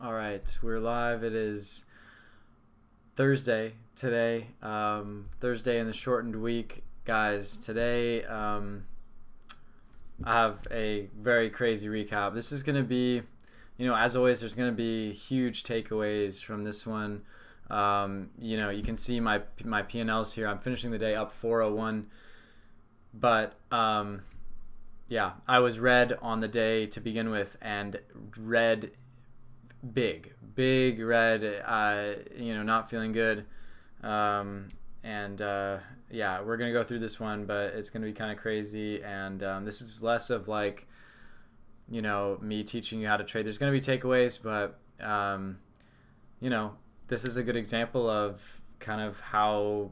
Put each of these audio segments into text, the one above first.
All right, we're live. It is Thursday today. Thursday in the shortened week, guys. Today, I have a very crazy recap. This is going to be, as always, there's going to be huge takeaways from this one. You can see my P&Ls here. I'm finishing the day up 401, but yeah, I was red on the day to begin with, and red big red, not feeling good. Yeah, we're gonna go through this one, but it's gonna be kind of crazy. And this is less of like, me teaching you how to trade. There's gonna be takeaways, but this is a good example of kind of how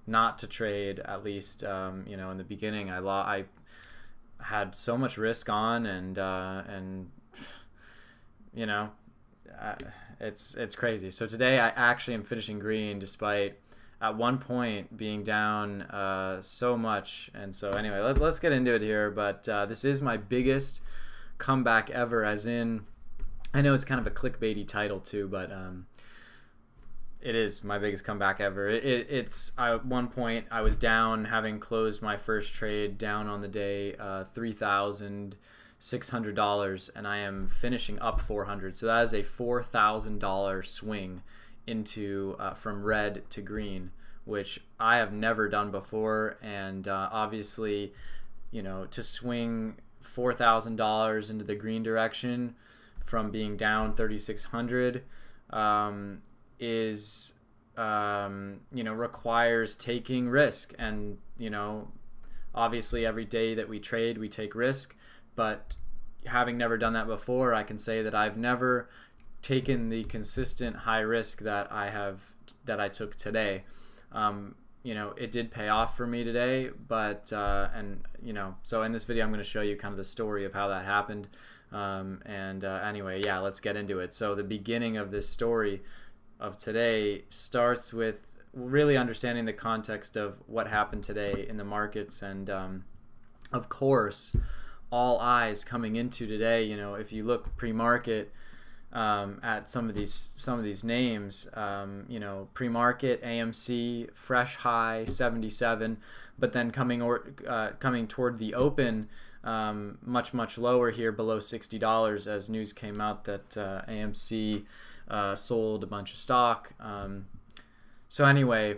not to trade. At least, in the beginning, I had so much risk on, and it's crazy. So today I actually am finishing green despite at one point being down so much. And so anyway, let's get into it here. But this is my biggest comeback ever, as in, I know it's kind of a clickbaity title too, but it is my biggest comeback ever. It's at one point I was down, having closed my first trade down on the day, $3,600, and I am finishing up 400. So that is a $4,000 swing into from red to green, which I have never done before. And obviously, to swing $4,000 into the green direction from being down 3,600 is requires taking risk. And obviously every day that we trade, we take risk. But having never done that before, I can say that I've never taken the consistent high risk that I took today. It did pay off for me today, but so in this video I'm going to show you kind of the story of how that happened. Anyway, yeah, let's get into it. So the beginning of this story of today starts with really understanding the context of what happened today in the markets. And of course, all eyes coming into today, if you look pre-market at some of these names, pre-market AMC fresh high 77, but then coming toward the open, much lower here, below $60, as news came out that AMC sold a bunch of stock. So anyway,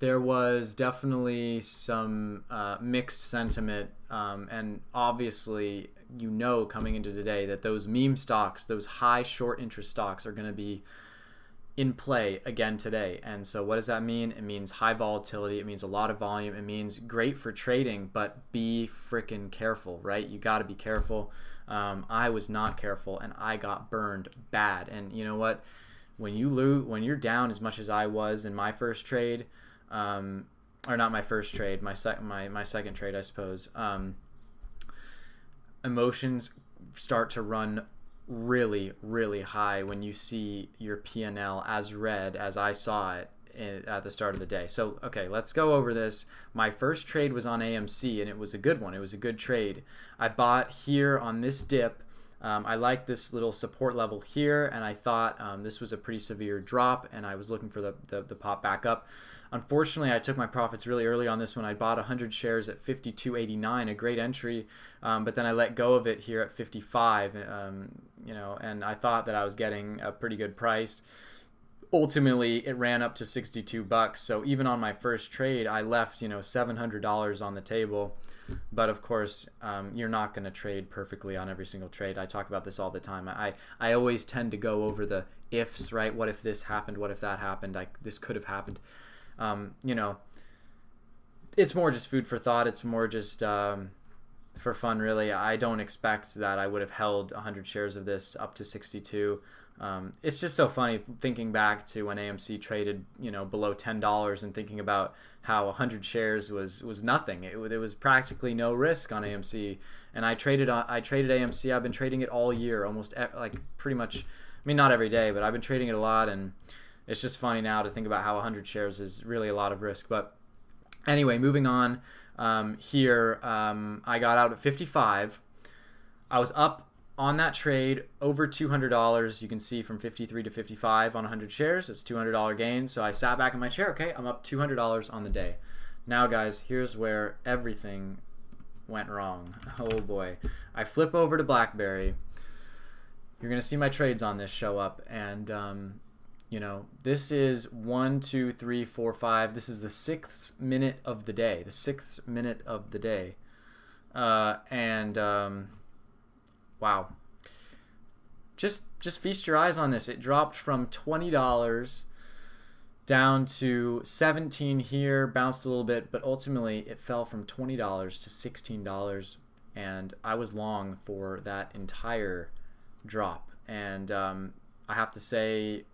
there was definitely some mixed sentiment, and obviously, coming into today that those meme stocks, those high short interest stocks, are going to be in play again today. And so what does that mean? It means high volatility. It means a lot of volume. It means great for trading, but be freaking careful, right? You got to be careful. I was not careful, and I got burned bad. And you know what? When you're down as much as I was in my first trade, or not my first trade, my second trade, I suppose, emotions start to run really high when you see your P&L as red as I saw it at the start of the day. So okay, let's go over this. My first trade was on AMC, and it was a good one. It was a good trade. I bought here on this dip. I liked this little support level here, and I thought this was a pretty severe drop, and I was looking for the pop back up. Unfortunately, I took my profits really early on this one. I bought 100 shares at 52.89, a great entry, but then I let go of it here at 55, and I thought that I was getting a pretty good price. Ultimately, it ran up to $62. So even on my first trade, I left $700 on the table. But of course, you're not going to trade perfectly on every single trade. I talk about this all the time. I always tend to go over the ifs, right? What if this happened? What if that happened? This could have happened. It's more just food for thought. It's more just for fun, really. I don't expect that I would have held 100 shares of this up to 62. It's just so funny thinking back to when AMC traded, below $10, and thinking about how 100 shares was nothing. It was practically no risk on AMC, and I traded AMC. I've been trading it all year, almost pretty much. I mean, not every day, but I've been trading it a lot, and it's just funny now to think about how 100 shares is really a lot of risk. But anyway, moving on. Here, I got out at 55. I was up on that trade, over $200, you can see from 53 to 55 on 100 shares. It's $200 gain. So I sat back in my chair. Okay, I'm up $200 on the day. Now, guys, here's where everything went wrong. Oh boy. I flip over to Blackberry. You're going to see my trades on this show up. And, you know, this is 1, 2, 3, 4, 5. This is the 6th minute of the day. The 6th minute of the day. Wow. Just feast your eyes on this. It dropped from $20 down to 17 here, bounced a little bit, but ultimately it fell from $20 to $16, and I was long for that entire drop. And I have to say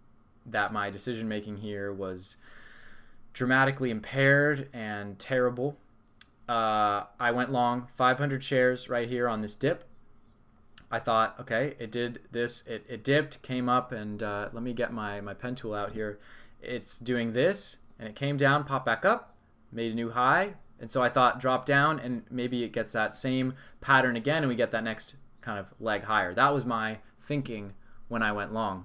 that my decision making here was dramatically impaired and terrible. I went long 500 shares right here on this dip. I thought, okay, it did this, it dipped, came up, and let me get my pen tool out here. It's doing this, and it came down, popped back up, made a new high, and so I thought drop down, and maybe it gets that same pattern again, and we get that next kind of leg higher. That was my thinking when I went long.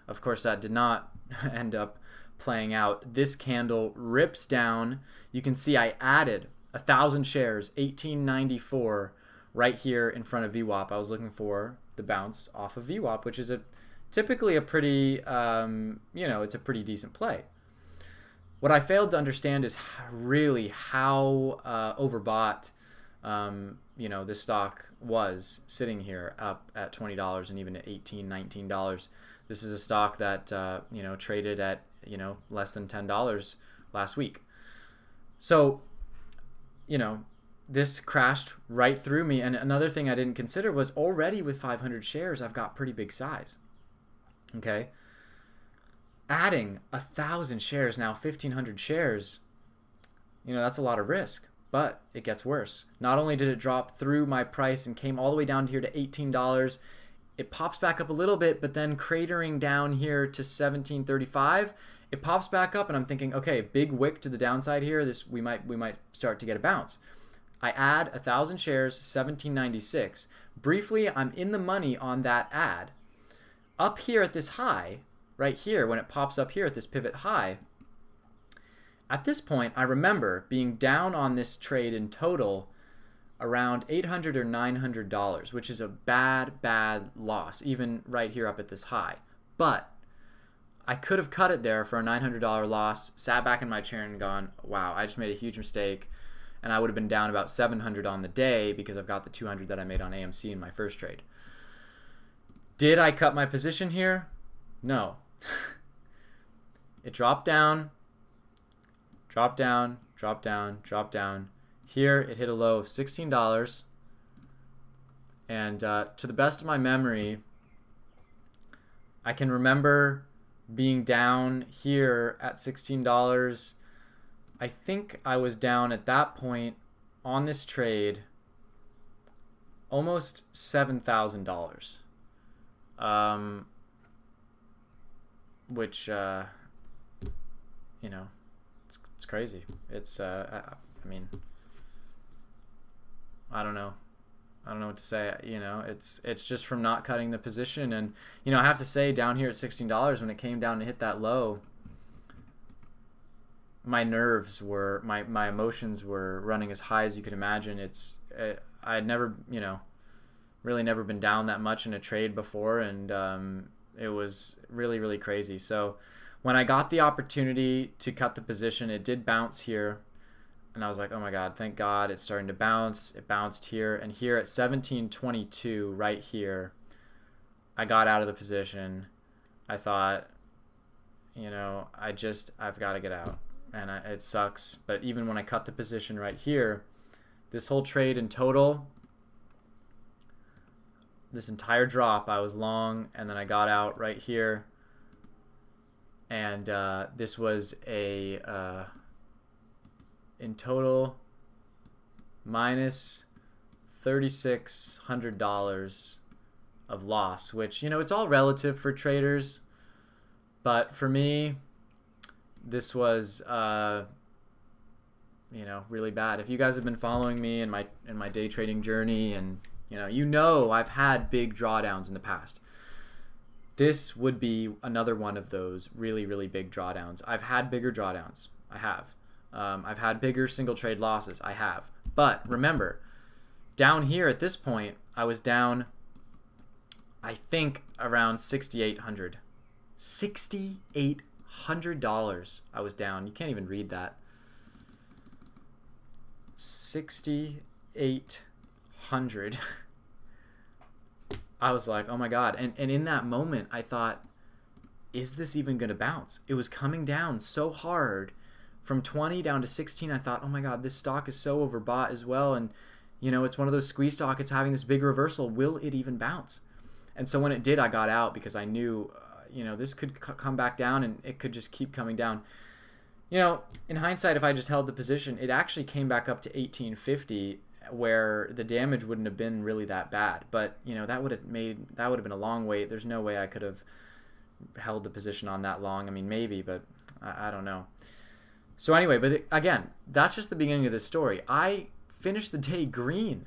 Of course, that did not end up playing out. This candle rips down. You can see I added 1,000 shares, 1894, right here in front of VWAP. I was looking for the bounce off of VWAP, which is typically a pretty, you know, it's a pretty decent play. What I failed to understand is really how overbought, you know, this stock was sitting here up at $20 and even at $18, $19. This is a stock that, you know, traded at, you know, less than $10 last week. So, you know, this crashed right through me. And another thing I didn't consider was already with 500 shares, I've got pretty big size. Okay. Adding 1,000 shares, now 1,500 shares, you know, that's a lot of risk, but it gets worse. Not only did it drop through my price and came all the way down here to $18, it pops back up a little bit, but then cratering down here to $17.35, it pops back up, and I'm thinking, okay, big wick to the downside here. This we might start to get a bounce. I add 1,000 shares, $17.96. Briefly, I'm in the money on that add. Up here at this high, right here, when it pops up here at this pivot high, at this point, I remember being down on this trade in total around $800 or $900, which is a bad loss, even right here up at this high. But I could have cut it there for a $900 loss, sat back in my chair and gone, wow, I just made a huge mistake. And I would have been down about 700 on the day because I've got the 200 that I made on AMC in my first trade. Did I cut my position here? No. It dropped down, dropped down, dropped down, dropped down. Here it hit a low of $16. And to the best of my memory, I can remember being down here at $16. I think I was down at that point on this trade almost $7,000, which you know, it's crazy. It's I mean, I don't know what to say. You know, it's just from not cutting the position. And you know, I have to say, down here at $16, when it came down to hit that low, my nerves were, my emotions were running as high as you could imagine. I had never, you know, really never been down that much in a trade before, and it was really crazy. So when I got the opportunity to cut the position, it did bounce here, and I was like, oh my god, thank god it's starting to bounce. It bounced here, and here at 1722 right here, I got out of the position. I thought, you know, I've got to get out. And it sucks, but even when I cut the position right here, this whole trade in total, this entire drop, I was long, and then I got out right here, and this was a in total minus $3,600 of loss, which, you know, it's all relative for traders, but for me, this was you know, really bad. If you guys have been following me in my day trading journey and I've had big drawdowns in the past. This would be another one of those really, really big drawdowns. I've had bigger drawdowns. I have. I've had bigger single trade losses. I have. But remember, down here at this point, I was down, I think, around $6,800. $6,800 I was down. You can't even read that. 6,800. I was like, oh my God. And in that moment, I thought, is this even going to bounce? It was coming down so hard from 20 down to 16. I thought, oh my God, this stock is so overbought as well. And, it's one of those squeeze stock. It's having this big reversal. Will it even bounce? And so when it did, I got out because I knew, this could come back down and it could just keep coming down. In hindsight, if I just held the position, it actually came back up to 1850, where the damage wouldn't have been really that bad. But that would have been a long wait. There's no way I could have held the position on that long. I mean, maybe, but I don't know. So anyway, but again, that's just the beginning of this story. I finished the day green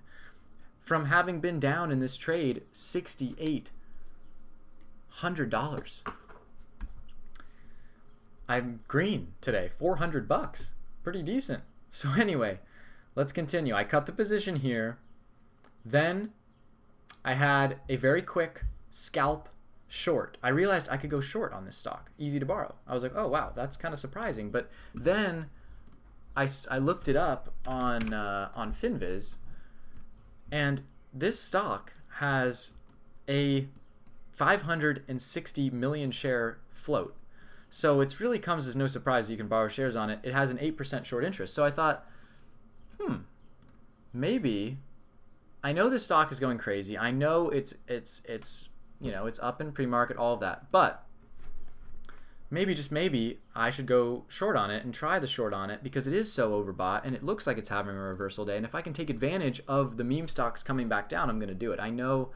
from having been down in this trade $6,800. I'm green today, $400, pretty decent. So anyway, let's continue. I cut the position here. Then I had a very quick scalp short. I realized I could go short on this stock, easy to borrow. I was like, oh wow, that's kind of surprising. But then I looked it up on FinViz, and this stock has a 560 million share float. So it really comes as no surprise that you can borrow shares on it. It has an 8% short interest. So I thought, maybe, I know this stock is going crazy. I know it's up in pre-market, all of that. But maybe, just maybe, I should go short on it and try the short on it because it is so overbought and it looks like it's having a reversal day. And if I can take advantage of the meme stocks coming back down, I'm going to do it. I know,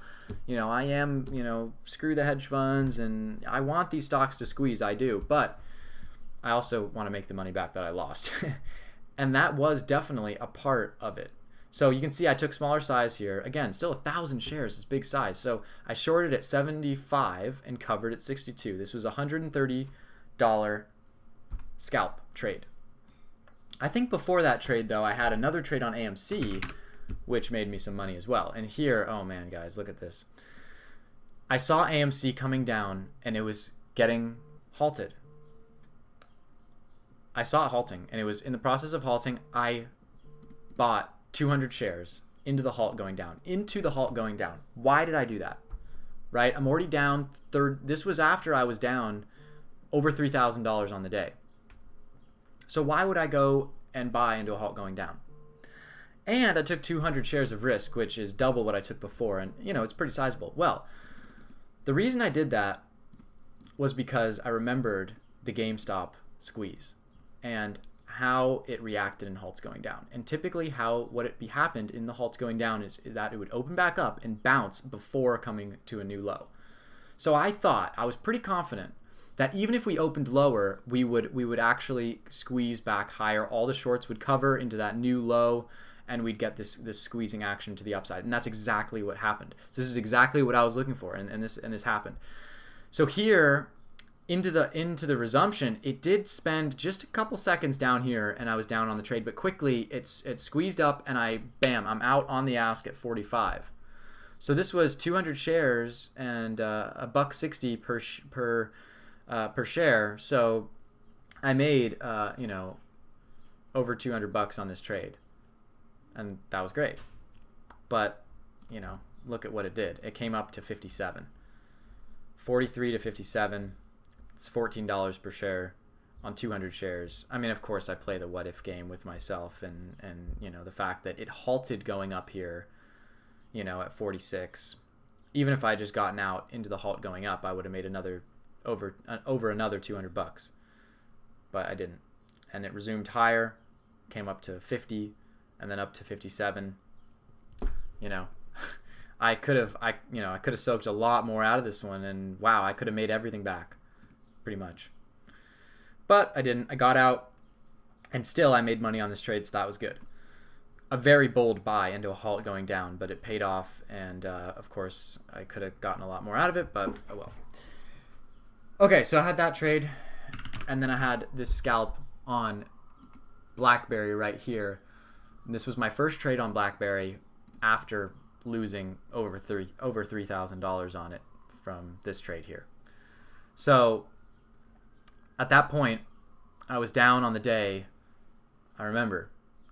I am, screw the hedge funds and I want these stocks to squeeze. I do. But I also want to make the money back that I lost. And that was definitely a part of it. So you can see I took smaller size here. Again, still 1,000 shares, it's big size. So I shorted at 75 and covered at 62. This was a $130 scalp trade. I think before that trade, though, I had another trade on AMC, which made me some money as well. And here, oh man, guys, look at this. I saw AMC coming down and it was getting halted. I saw it halting, and it was in the process of halting. I bought 200 shares into the halt going down. Why did I do that? Right? I'm already down this was after I was down over $3,000 on the day. So why would I go and buy into a halt going down? And I took 200 shares of risk, which is double what I took before, and it's pretty sizable. Well, the reason I did that was because I remembered the GameStop squeeze and how it reacted in halts going down. And typically what happened in the halts going down is that it would open back up and bounce before coming to a new low. So I was pretty confident that even if we opened lower, we would actually squeeze back higher. All the shorts would cover into that new low, and we'd get this squeezing action to the upside. And that's exactly what happened. So this is exactly what I was looking for, and this happened. So here, into the resumption, it did spend just a couple seconds down here, and I was down on the trade, but quickly it squeezed up, and I'm out on the ask at 45. So this was 200 shares and $1.60 per share. So I made over $200 on this trade, and that was great. But look at what it did. It came up to 57, 43 to 57. It's $14 per share on 200 shares. I mean, of course, I play the what if game with myself, and the fact that it halted going up here, at 46. Even if I just gotten out into the halt going up, I would have made over another $200. But I didn't, and it resumed higher, came up to 50, and then up to 57. I could have soaked a lot more out of this one, and wow, I could have made everything back. Pretty much. But I didn't. I got out, and still I made money on this trade, so that was good. a very bold buy into a halt going down, but it paid off, and of course I could have gotten a lot more out of it, but oh well. Okay, so I had that trade, and then I had this scalp on Blackberry right here. And this was my first trade on Blackberry after losing over $3,000 on it from this trade here. So at that point, I was down on the day, I remember,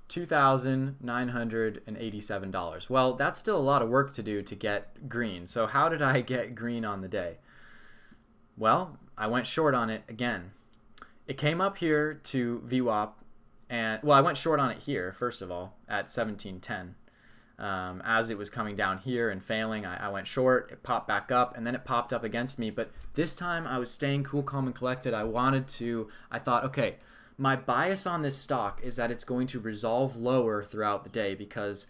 $2,987. Well, that's still a lot of work to do to get green. So how did I get green on the day? Well, I went short on it again. It came up here to VWAP, and well, I went short on it here, first of all, at 1710. As it was coming down here and failing, I went short. It popped back up, and then it popped up against me. But this time I was staying cool, calm, and collected. I thought, okay, my bias on this stock is that it's going to resolve lower throughout the day because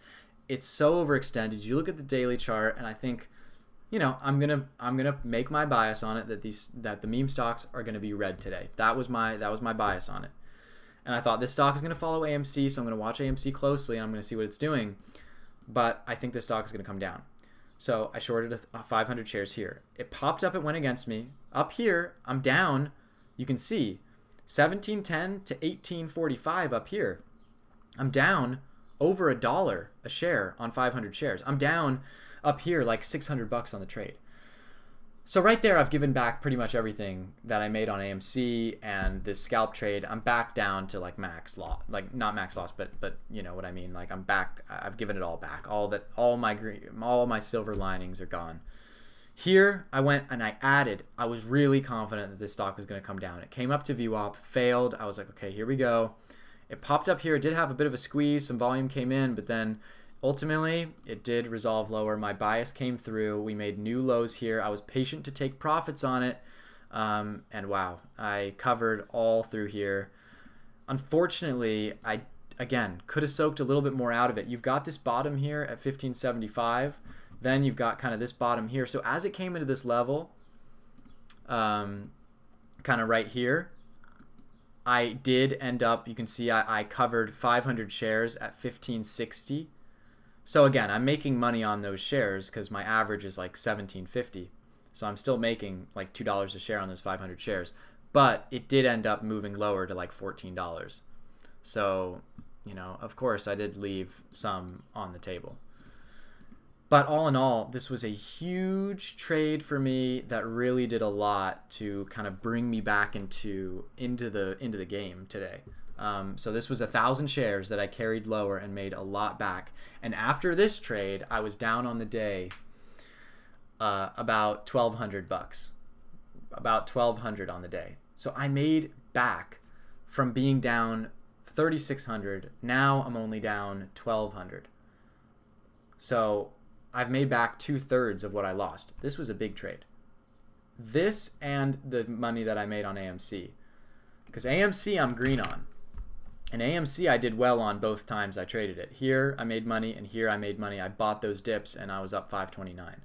it's so overextended. You look at the daily chart, and I think, you know, I'm gonna make my bias on it that the meme stocks are gonna be red today. That was my bias on it, and I thought this stock is gonna follow AMC, so I'm gonna watch AMC closely and I'm gonna see what it's doing. But I think this stock is gonna come down, so I shorted 500 shares here. It popped up, it went against me. Up here, I'm down. You can see 1710 to 1845 up here. I'm down over $1 a share on 500 shares. I'm down up here like $600 on the trade. So right there, I've given back pretty much everything that I made on AMC and this scalp trade. I'm back down to like max loss, like not max loss, but you know what I mean. Like I'm back. I've given it all back. All my silver linings are gone. Here I went and I added. I was really confident that this stock was going to come down. It came up to VWAP, failed. I was like, okay, here we go. It popped up here. It did have a bit of a squeeze. Some volume came in, but then ultimately it did resolve lower. My bias came through. We made new lows here. I was patient to take profits on it. And wow, I covered all through here. Unfortunately, I, again, could have soaked a little bit more out of it. You've got this bottom here at 1575. Then you've got kind of this bottom here. So as it came into this level, kind of right here, I did end up, you can see I covered 500 shares at 1560. So again, I'm making money on those shares because my average is like 1750. So I'm still making like $2 a share on those 500 shares. But it did end up moving lower to like $14. So, you know, of course I did leave some on the table. But all in all, this was a huge trade for me that really did a lot to kind of bring me back into the game today. So this was 1,000 shares that I carried lower and made a lot back. And after this trade, I was down on the day about $1,200, about $1,200 on the day. So I made back from being down 3,600. Now I'm only down 1,200. So I've made back 2/3 of what I lost. This was a big trade. This and the money that I made on AMC. Because AMC I'm green on. And AMC I did well on both times I traded it. Here I made money and here I made money. I bought those dips and I was up 529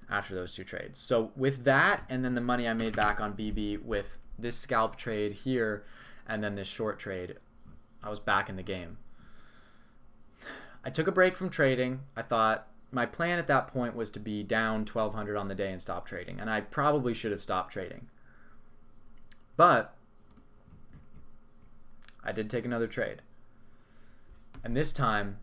after those two trades. So with that and then the money I made back on BB with this scalp trade here and then this short trade, I was back in the game. I took a break from trading. I thought my plan at that point was to be down 1,200 on the day and stop trading. And I probably should have stopped trading. But I did take another trade. And this time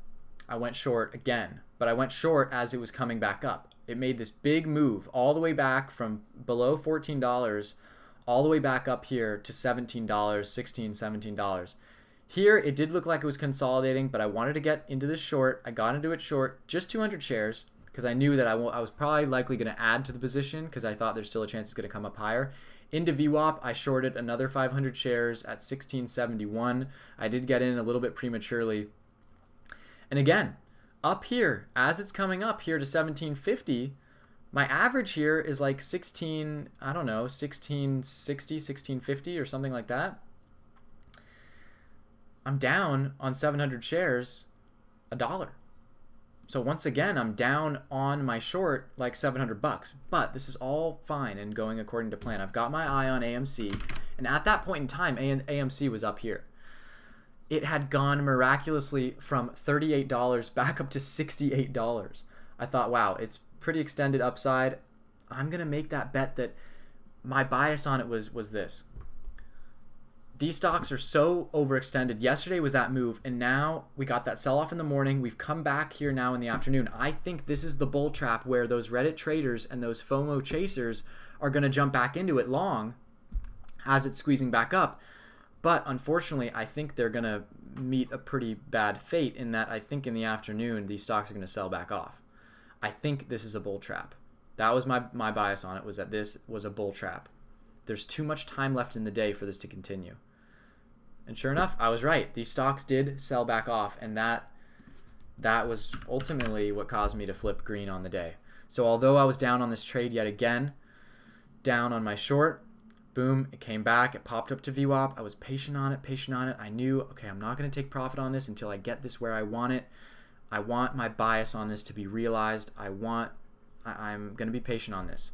I went short again. But I went short as it was coming back up. It made this big move all the way back from below $14 all the way back up here to $17, $16, $17. Here, it did look like it was consolidating, but I wanted to get into this short. I got into it short, just 200 shares, because I knew that I was probably likely going to add to the position because I thought there's still a chance it's going to come up higher. Into VWAP, I shorted another 500 shares at 1671. I did get in a little bit prematurely. And again, up here, as it's coming up here to 1750, my average here is like 1660, 1650 or something like that. I'm down on 700 shares $1. So once again, I'm down on my short like $700. But this is all fine and going according to plan. I've got my eye on AMC, and at that point in time, AMC was up here. it had gone miraculously from $38 back up to $68. I thought, wow, it's pretty extended upside. I'm going to make that bet that my bias on it was this. These stocks are so overextended. Yesterday was that move, and now we got that sell-off in the morning. We've come back here now in the afternoon. I think this is the bull trap where those Reddit traders and those FOMO chasers are going to jump back into it long as it's squeezing back up. But unfortunately, I think they're going to meet a pretty bad fate in that I think in the afternoon these stocks are going to sell back off. I think this is a bull trap. That was my bias on it, was that this was a bull trap. There's too much time left in the day for this to continue. And sure enough, I was right. These stocks did sell back off, and that was ultimately what caused me to flip green on the day. So although I was down on this trade yet again, down on my short, boom, it came back. It popped up to VWAP. I was patient on it. I knew, okay, I'm not going to take profit on this until I get this where I want it. I want my bias on this to be realized. I'm going to be patient on this.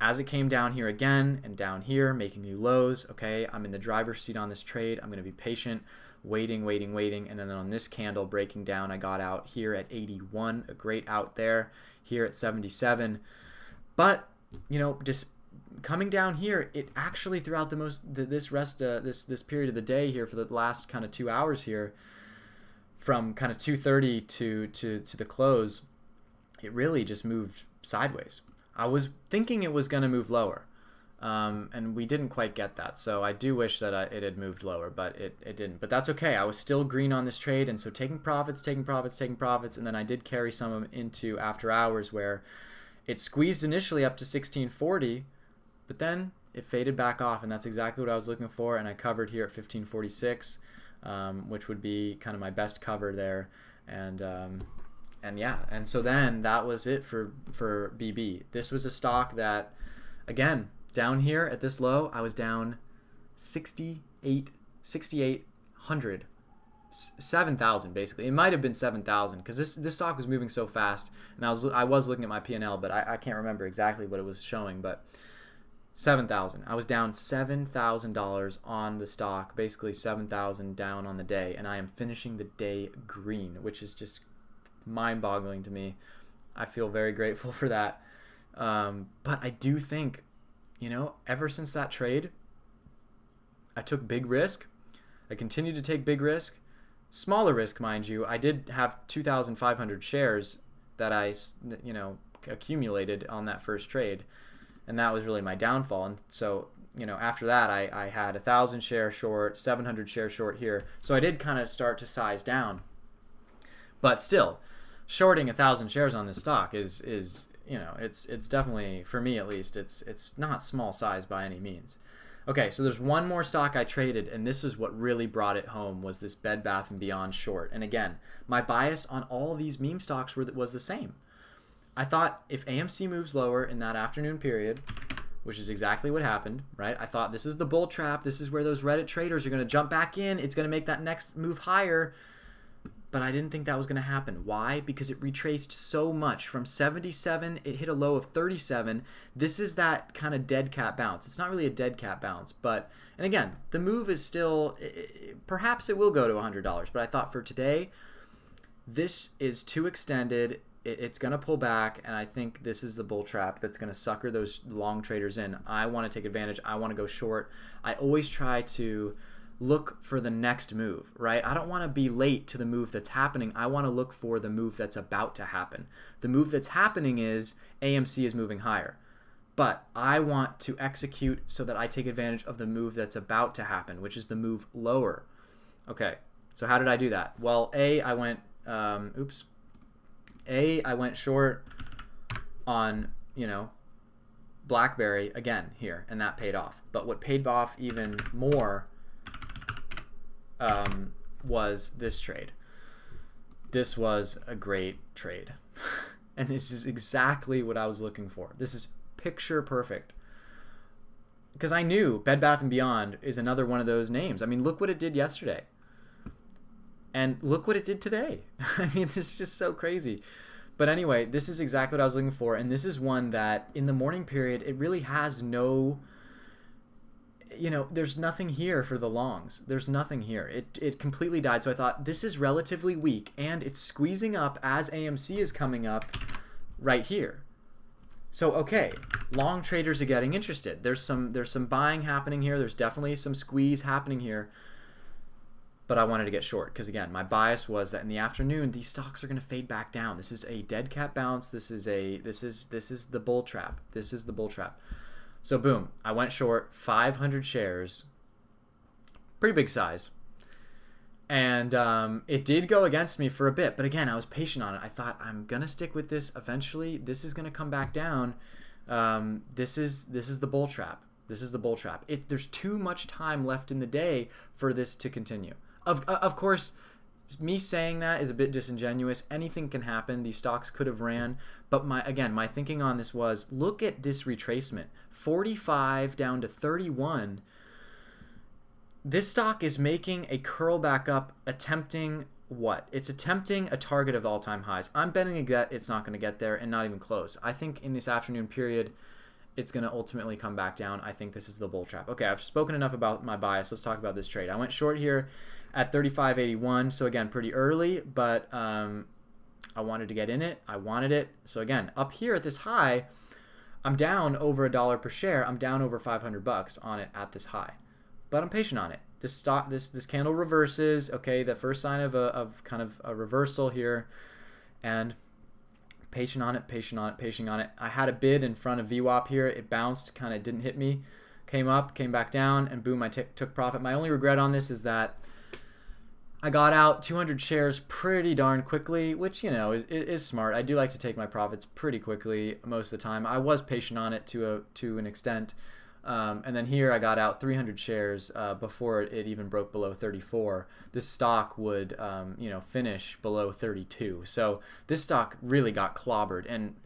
As it came down here again and down here, making new lows, okay, I'm in the driver's seat on this trade. I'm going to be patient, waiting. And then on this candle breaking down, I got out here at 81, a great out there, here at 77. But, just coming down here, it actually throughout this period of the day here for the last kind of 2 hours here, from kind of 2:30 to the close, it really just moved sideways. I was thinking it was going to move lower, and we didn't quite get that. So I do wish that it had moved lower, but it didn't. But that's okay. I was still green on this trade, and so taking profits, and then I did carry some of them into after hours where it squeezed initially up to 1640, but then it faded back off, and that's exactly what I was looking for, and I covered here at 1546, which would be kind of my best cover there, and so then that was it for BB. This was a stock that, again, down here at this low, I was down 6,800, 7,000 basically. It might have been 7,000 because this stock was moving so fast, and I was looking at my P&L, but I can't remember exactly what it was showing, but 7,000. I was down $7,000 on the stock, basically 7,000 down on the day, and I am finishing the day green, which is just mind-boggling to me. I feel very grateful for that. But I do think, ever since that trade, I took big risk. I continued to take big risk. Smaller risk, mind you. I did have 2,500 shares that I, accumulated on that first trade, and that was really my downfall. And so, after that, I had 1,000 share short, 700 share short here. So I did kind of start to size down. But still, shorting 1,000 shares on this stock is it's definitely, for me at least, it's not small size by any means. Okay, so there's one more stock I traded, and this is what really brought it home, was this Bed Bath & Beyond short. And again, my bias on all of these meme stocks was the same. I thought if AMC moves lower in that afternoon period, which is exactly what happened, right? I thought this is the bull trap. This is where those Reddit traders are going to jump back in. It's going to make that next move higher. But I didn't think that was going to happen. Why? Because it retraced so much. From 77, it hit a low of 37. This is that kind of dead cat bounce. It's not really a dead cat bounce, but, and again, the move is still, perhaps it will go to $100, but I thought for today, this is too extended. It's going to pull back, and I think this is the bull trap that's going to sucker those long traders in. I want to take advantage. I want to go short. I always try to look for the next move, right? I don't want to be late to the move that's happening. I want to look for the move that's about to happen. The move that's happening is AMC is moving higher. But I want to execute so that I take advantage of the move that's about to happen, which is the move lower. Okay, so how did I do that? Well, I went short on, Blackberry again here, and that paid off. But what paid off even more was this trade. This was a great trade. And this is exactly what I was looking for. This is picture perfect. Because I knew Bed Bath & Beyond is another one of those names. I mean, look what it did yesterday. And look what it did today. I mean, this is just so crazy. But anyway, this is exactly what I was looking for. And this is one that in the morning period, it really has no... there's nothing here for the longs. There's nothing here. It completely died. So I thought, this is relatively weak, and it's squeezing up as AMC is coming up right here. So, okay, long traders are getting interested. There's some buying happening here. There's definitely some squeeze happening here. But I wanted to get short because, again, my bias was that in the afternoon these stocks are going to fade back down. This is a dead cat bounce. This is the bull trap. This is the bull trap. So boom, I went short 500 shares, pretty big size, and it did go against me for a bit. But again, I was patient on it. I thought, I'm gonna stick with this. Eventually, this is gonna come back down. This is the bull trap. This is the bull trap. There's too much time left in the day for this to continue. Of course, me saying that is a bit disingenuous. Anything can happen. These stocks could have ran. But my thinking on this was, look at this retracement. 45 down to 31. This stock is making a curl back up, attempting what? It's attempting a target of all-time highs. I'm betting that it's not going to get there and not even close. I think in this afternoon period, it's going to ultimately come back down. I think this is the bull trap. Okay, I've spoken enough about my bias. Let's talk about this trade. I went short here at 35.81. So again, pretty early, but I wanted to get in it. I wanted it. So again, up here at this high, I'm down over $1 per share. I'm down over $500 on it at this high, but I'm patient on it. This stock, this candle reverses. Okay, the first sign of kind of a reversal here, and patient on it, patient on it, patient on it. I had a bid in front of VWAP here. It bounced, kind of didn't hit me, came up, came back down, and boom, I took profit. My only regret on this is that I got out 200 shares pretty darn quickly, which, is smart. I do like to take my profits pretty quickly most of the time. I was patient on it to an extent. And then here I got out 300 shares before it even broke below 34. This stock would, finish below 32. So this stock really got clobbered. And,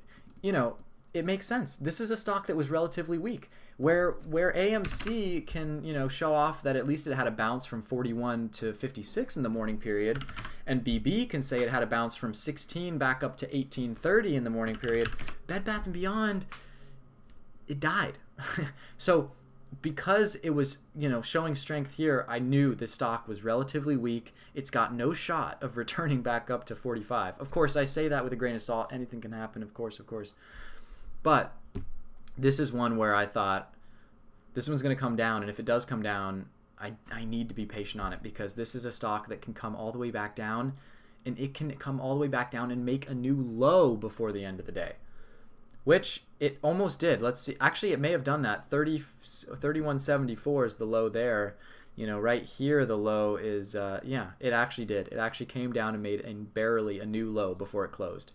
it makes sense. This is a stock that was relatively weak. Where AMC can, show off that at least it had a bounce from 41 to 56 in the morning period, and BB can say it had a bounce from 16 back up to 1830 in the morning period, Bed Bath & Beyond, it died. So because it was, showing strength here, I knew the stock was relatively weak. It's got no shot of returning back up to 45. Of course, I say that with a grain of salt. Anything can happen, of course. But this is one where I thought this one's going to come down, and if it does come down, I need to be patient on it, because this is a stock that can come all the way back down, and it can come all the way back down and make a new low before the end of the day, which it almost did. Let's see. Actually, it may have done that. 31.74 is the low there. Right here the low is, it actually did. It actually came down and made barely a new low before it closed,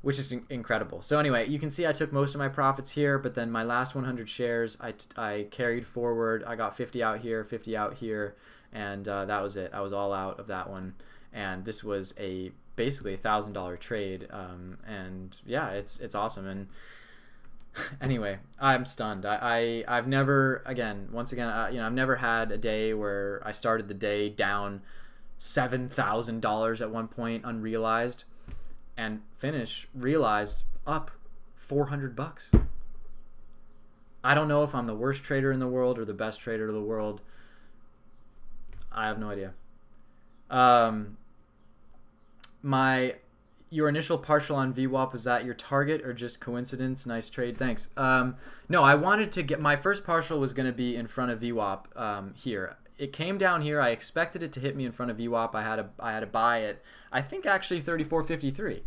which is incredible. So anyway, you can see I took most of my profits here, but then my last 100 shares I carried forward. I got 50 out here, 50 out here, and that was it. I was all out of that one, and this was basically $1,000 trade, and yeah, it's awesome. And anyway, I'm stunned. I've never, I've never had a day where I started the day down $7,000 at one point unrealized, and realized up $400. I don't know if I'm the worst trader in the world or the best trader in the world. I have no idea. Your initial partial on VWAP, was that your target or just coincidence? Nice trade, thanks. No, I wanted to get, my first partial was going to be in front of VWAP here. It came down here. I expected it to hit me in front of VWAP. I had to buy it. I think actually 34.53.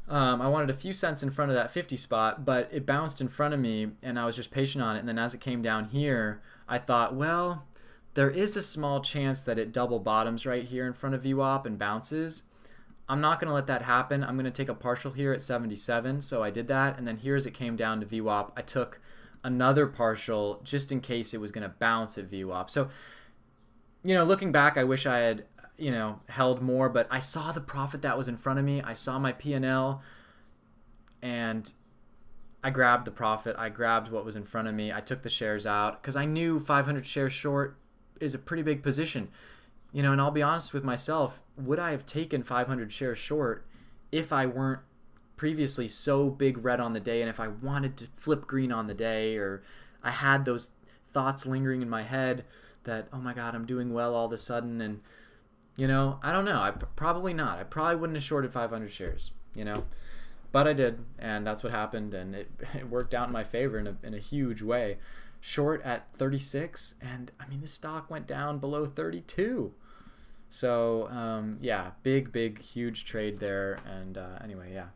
I wanted a few cents in front of that 50 spot, but it bounced in front of me, and I was just patient on it. And then as it came down here, I thought, well, there is a small chance that it double bottoms right here in front of VWAP and bounces. I'm not going to let that happen. I'm going to take a partial here at 77. So I did that, and then here as it came down to VWAP, I took another partial just in case it was going to bounce at VWAP. So, looking back, I wish I had, held more, but I saw the profit that was in front of me. I saw my P&L, and I grabbed the profit. I grabbed what was in front of me. I took the shares out because I knew 500 shares short is a pretty big position. And I'll be honest with myself, would I have taken 500 shares short if I weren't previously so big red on the day, and if I wanted to flip green on the day, or I had those thoughts lingering in my head that, oh my God, I'm doing well all of a sudden. And, I don't know. Probably not. I probably wouldn't have shorted 500 shares, but I did. And that's what happened. And it worked out in my favor in a huge way. Short at 36. And I mean, this stock went down below 32. So, yeah, big, huge trade there. And anyway, yeah.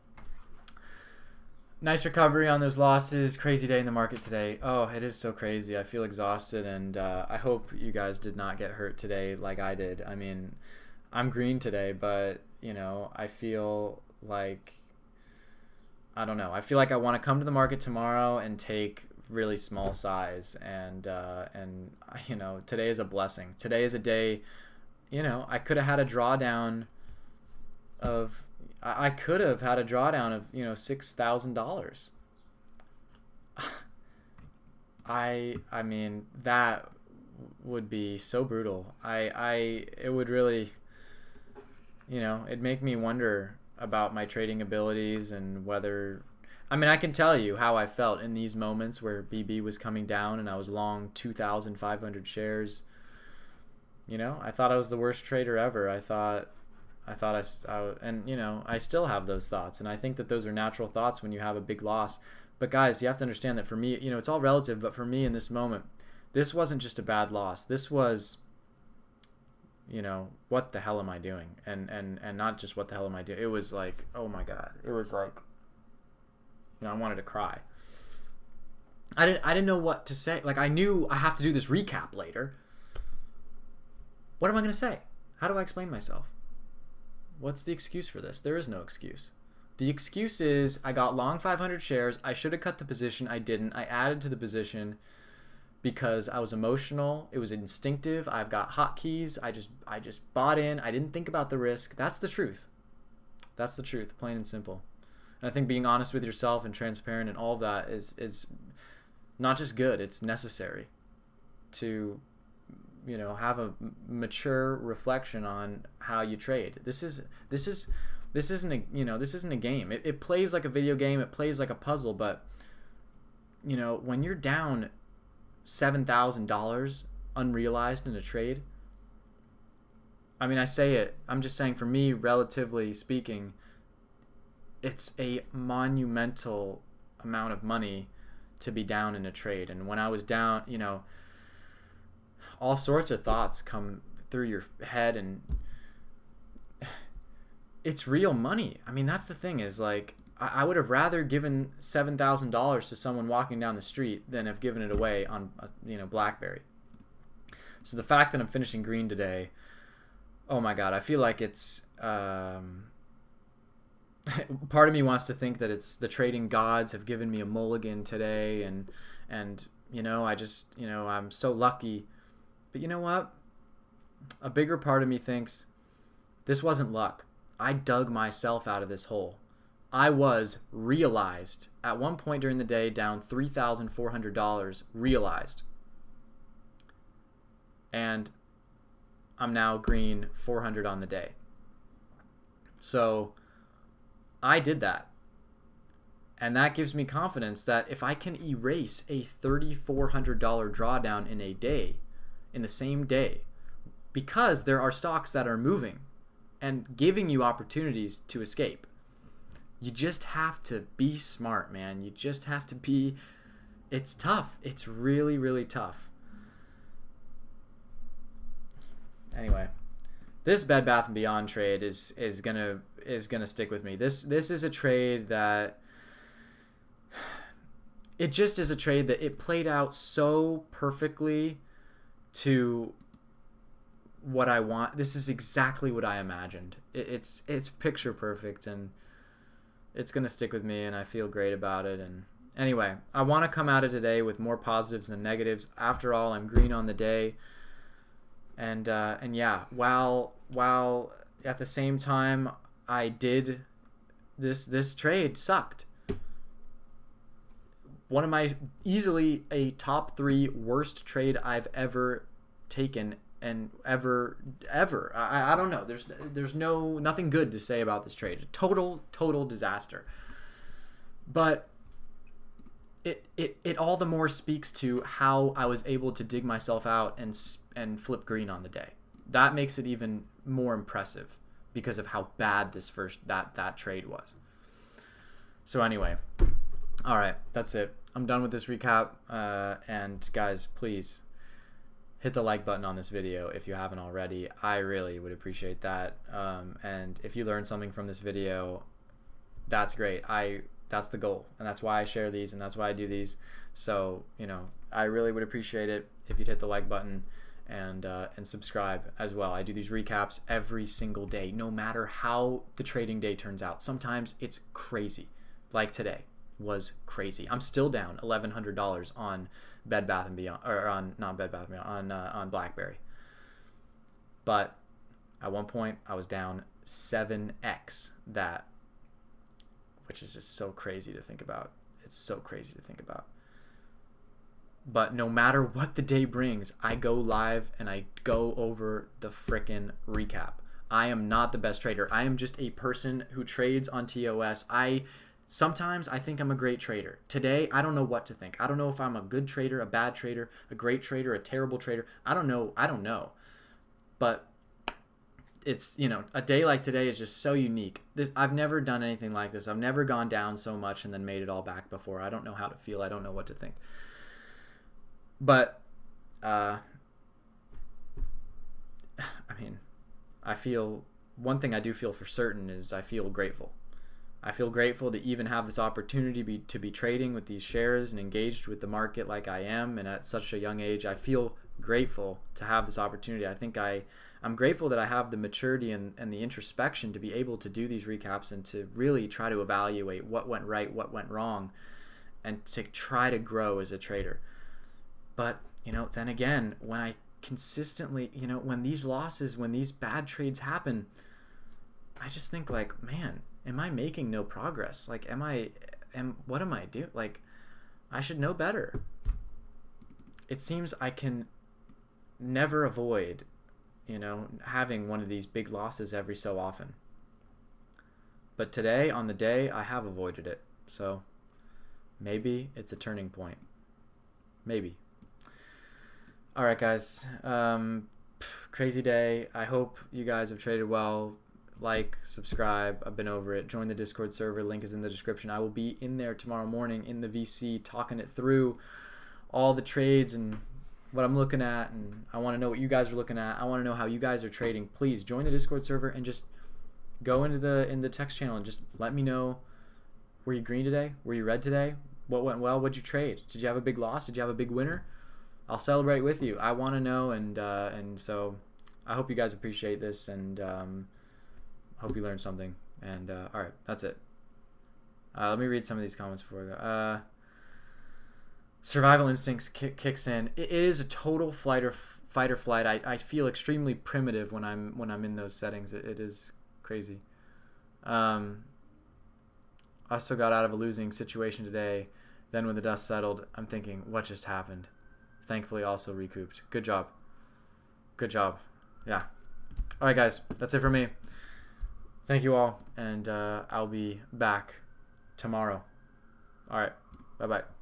Nice recovery on those losses. Crazy day in the market today. Oh, it is so crazy. I feel exhausted, and I hope you guys did not get hurt today like I did. I mean, I'm green today, but, I feel like, I don't know. I feel like I want to come to the market tomorrow and take really small size, and today is a blessing. Today is a day, I could have had a drawdown of $6,000. I mean, that would be so brutal. It would really, it'd make me wonder about my trading abilities and whether, I mean, I can tell you how I felt in these moments where BB was coming down and I was long 2,500 shares. I thought I was the worst trader ever. I still have those thoughts, and I think that those are natural thoughts when you have a big loss. But guys, you have to understand that for me, it's all relative, but for me in this moment, this wasn't just a bad loss. This was, what the hell am I doing? And not just what the hell am I doing. It was like, oh my God. It was like, I wanted to cry. I didn't know what to say. Like, I knew I have to do this recap later. What am I going to say? How do I explain myself? What's the excuse for this? There is no excuse. The excuse is I got long 500 shares. I should have cut the position. I didn't. I added to the position because I was emotional. It was instinctive. I've got hotkeys. I just bought in. I didn't think about the risk. That's the truth. That's the truth, plain and simple. And I think being honest with yourself and transparent and all of that is not just good. It's necessary to have a mature reflection on how you trade. This isn't a game. It plays like a video game. It plays like a puzzle. But when you're down $7,000 unrealized in a trade, I mean, I say it. I'm just saying, for me, relatively speaking, it's a monumental amount of money to be down in a trade. And when I was down, all sorts of thoughts come through your head, and it's real money. I mean, that's the thing, is like, I would have rather given $7,000 to someone walking down the street than have given it away on Blackberry. So the fact that I'm finishing green today, oh my God, I feel like it's part of me wants to think that it's the trading gods have given me a mulligan today, and I just I'm so lucky. But you know what? A bigger part of me thinks this wasn't luck. I dug myself out of this hole. I was realized at one point during the day down $3,400 realized. And I'm now green 400 on the day. So I did that. And that gives me confidence that if I can erase a $3,400 drawdown in a day, in the same day, because there are stocks that are moving and giving you opportunities to escape. You just have to be smart, man. You just have to be, it's tough. It's really, really tough. Anyway, this Bed Bath & Beyond trade is gonna stick with me. This is a trade that, it just is a trade that it played out so perfectly to what I want. This is exactly what I imagined. It's picture perfect, and it's gonna stick with me, and I feel great about it. And anyway, I want to come out of today with more positives than negatives. After all, I'm green on the day, and yeah, while at the same time I did this trade sucked. One of my easily a top 3 worst trade I've ever taken, and ever. I don't know. There's nothing good to say about this trade. Total disaster. But it all the more speaks to how I was able to dig myself out and flip green on the day. That makes it even more impressive because of how bad this that trade was. So anyway, all right, that's it. I'm done with this recap. And guys, please hit the like button on this video if you haven't already. I really would appreciate that. And if you learned something from this video, that's great. That's the goal, and that's why I share these, and that's why I do these. So, you know, I really would appreciate it if you'd hit the like button and subscribe as well. I do these recaps every single day, no matter how the trading day turns out. Sometimes it's crazy, like today was crazy. I'm still down $1,100 on Bed Bath & Beyond, or on not Bed Bath & Beyond, on Blackberry. But at one point, I was down 7x that, which is just so crazy to think about. It's so crazy to think about. But no matter what the day brings, I go live and I go over the frickin' recap. I am not the best trader. I am just a person who trades on TOS. Sometimes I think I'm a great trader. Today, I don't know what to think. I don't know if I'm a good trader, a bad trader, a great trader, a terrible trader. I don't know. But it's, you know, a day like today is just so unique. I've never done anything like this. I've never gone down so much and then made it all back before. I don't know how to feel. I don't know what to think. But I mean, I feel, one thing I do feel for certain is I feel grateful. I feel grateful to even have this opportunity to be trading with these shares and engaged with the market like I am, and at such a young age. I feel grateful to have this opportunity. I think I'm grateful that I have the maturity and the introspection to be able to do these recaps and to really try to evaluate what went right, what went wrong, and to try to grow as a trader. But, you know, then again, when I consistently, you know, when these losses, when these bad trades happen, I just think like, man, am I making no progress? Like, what am I doing? Like, I should know better. It seems I can never avoid, you know, having one of these big losses every so often. But today, on the day, I have avoided it. So maybe it's a turning point. Maybe. All right, guys. Crazy day. I hope you guys have traded well. Like, subscribe. I've been over it. Join the Discord server. Link is in the description. I will be in there tomorrow morning in the VC talking it through, all the trades and what I'm looking at, and I want to know what you guys are looking at. I want to know how you guys are trading. Please join the Discord server and just go into the text channel and just let me know, were you green today? Were you red today? What went well? What'd you trade? Did you have a big loss? Did you have a big winner? I'll celebrate with you. I want to know, and so I hope you guys appreciate this, and hope you learned something. And all right, that's it. Let me read some of these comments before I go. Survival instincts kicks in. It is a total fight or flight. I feel extremely primitive when I'm in those settings. It is crazy. Also got out of a losing situation today. Then when the dust settled, I'm thinking, what just happened? Thankfully, also recouped. Good job. Good job. Yeah. All right, guys. That's it for me. Thank you all, and I'll be back tomorrow. All right. Bye-bye.